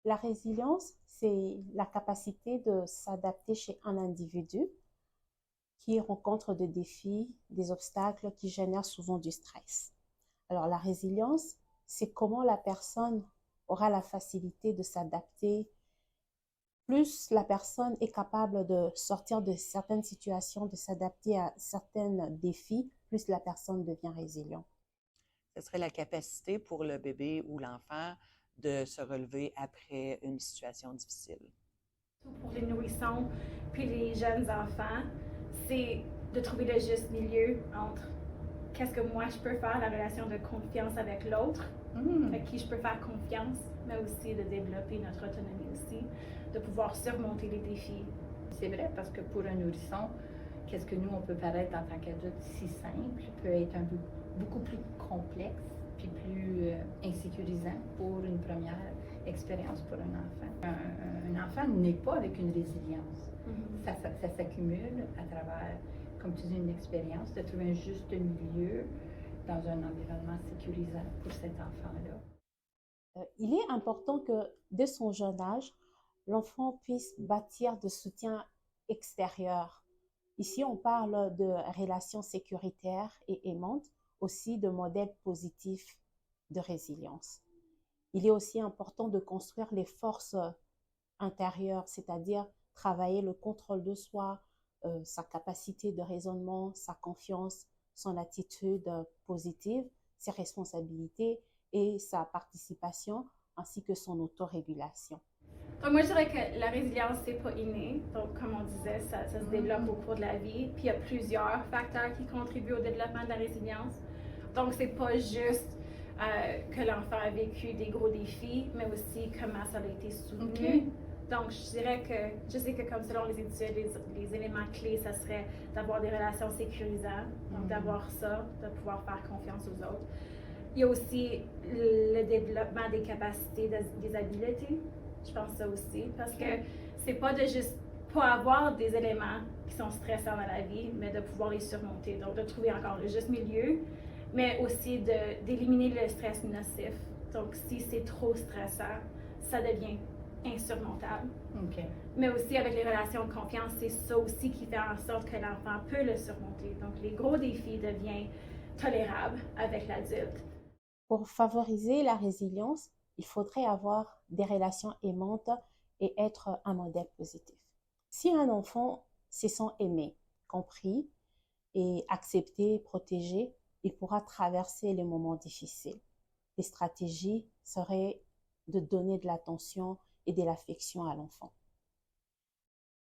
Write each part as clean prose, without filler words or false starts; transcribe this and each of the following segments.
La résilience, c'est la capacité de s'adapter chez un individu qui rencontre des défis, des obstacles qui génèrent souvent du stress. Alors la résilience, c'est comment la personne aura la facilité de s'adapter. Plus la personne est capable de sortir de certaines situations, de s'adapter à certains défis, plus la personne devient résiliente. Ce serait la capacité pour le bébé ou l'enfant de se relever après une situation difficile. Pour les nourrissons puis les jeunes enfants, c'est de trouver le juste milieu entre qu'est-ce que moi je peux faire, la relation de confiance avec l'autre, à qui je peux faire confiance, mais aussi de développer notre autonomie aussi, de pouvoir surmonter les défis. C'est vrai parce que pour un nourrisson, qu'est-ce que nous on peut paraître en tant qu'adulte si simple peut être beaucoup plus complexe puis plus insécurisant pour une première expérience pour un enfant. Un enfant n'est pas avec une résilience. Ça s'accumule à travers, comme tu dis, une expérience, de trouver un juste milieu dans un environnement sécurisant pour cet enfant-là. Il est important que dès son jeune âge, l'enfant puisse bâtir de soutien extérieur. Ici, on parle de relations sécuritaires et aimantes, aussi de modèles positifs de résilience. Il est aussi important de construire les forces intérieures, c'est-à-dire travailler le contrôle de soi, sa capacité de raisonnement, sa confiance, son attitude positive, ses responsabilités et sa participation, ainsi que son autorégulation. Donc moi, je dirais que la résilience, c'est pas inné. Donc, comme on disait, ça se développe au cours de la vie. Puis, il y a plusieurs facteurs qui contribuent au développement de la résilience. Donc, c'est pas juste que l'enfant a vécu des gros défis, mais aussi comment ça a été soutenu. Okay. Donc, je dirais que, je sais que comme selon les études, les éléments clés, ça serait d'avoir des relations sécurisantes, donc d'avoir ça, de pouvoir faire confiance aux autres. Il y a aussi le développement des capacités, des habiletés. Je pense ça aussi, parce que c'est pas de juste pas avoir des éléments qui sont stressants dans la vie, mais de pouvoir les surmonter. Donc, de trouver encore le juste milieu, mais aussi d'éliminer le stress nocif. Donc, si c'est trop stressant, ça devient insurmontable. Okay. Mais aussi avec les relations de confiance, c'est ça aussi qui fait en sorte que l'enfant peut le surmonter. Donc, les gros défis deviennent tolérables avec l'adulte. Pour favoriser la résilience, il faudrait avoir des relations aimantes et être un modèle positif. Si un enfant se sent aimé, compris et accepté, protégé, il pourra traverser les moments difficiles. Les stratégies seraient de donner de l'attention et de l'affection à l'enfant.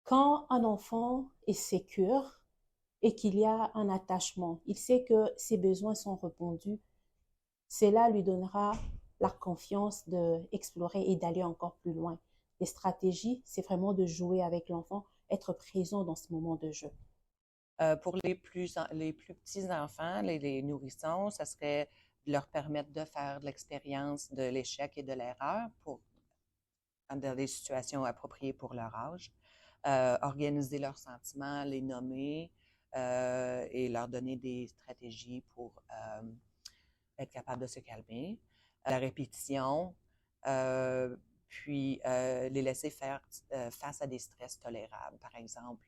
Quand un enfant est sécure et qu'il y a un attachement, il sait que ses besoins sont répondus, cela lui donnera la confiance d'explorer et d'aller encore plus loin. Les stratégies, c'est vraiment de jouer avec l'enfant, être présent dans ce moment de jeu. Pour les plus petits enfants, les nourrissons, ça serait de leur permettre de faire de l'expérience de l'échec et de l'erreur dans des situations appropriées pour leur âge, organiser leurs sentiments, les nommer et leur donner des stratégies pour être capable de se calmer. La répétition, puis les laisser faire face à des stress tolérables. Par exemple,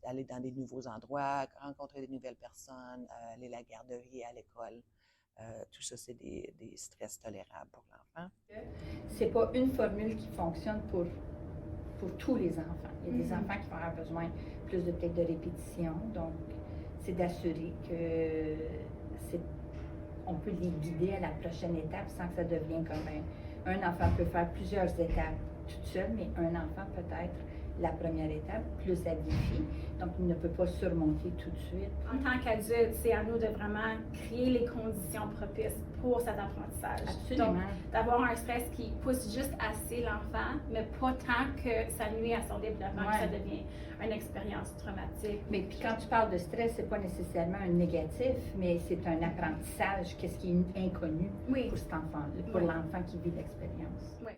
aller dans des nouveaux endroits, rencontrer des nouvelles personnes, aller à la garderie, à l'école. Tout ça, c'est des stress tolérables pour l'enfant. C'est pas une formule qui fonctionne pour tous les enfants. Il y a des enfants qui vont avoir besoin plus de peut-être de répétition. Donc, c'est d'assurer que on peut les guider à la prochaine étape sans que ça devienne comme un enfant peut faire plusieurs étapes toute seule, mais un enfant peut-être la première étape plus la défi, donc il ne peut pas surmonter tout de suite. En tant qu'adulte, c'est à nous de vraiment créer les conditions propices pour cet apprentissage. Absolument. Donc, d'avoir un stress qui pousse juste assez l'enfant, mais pas tant que ça nuit à son développement, que ça devient une expérience traumatique. Mais puis quand tu parles de stress, c'est pas nécessairement un négatif, mais c'est un apprentissage, qu'est-ce qui est inconnu pour cet enfant, pour l'enfant qui vit l'expérience. Oui.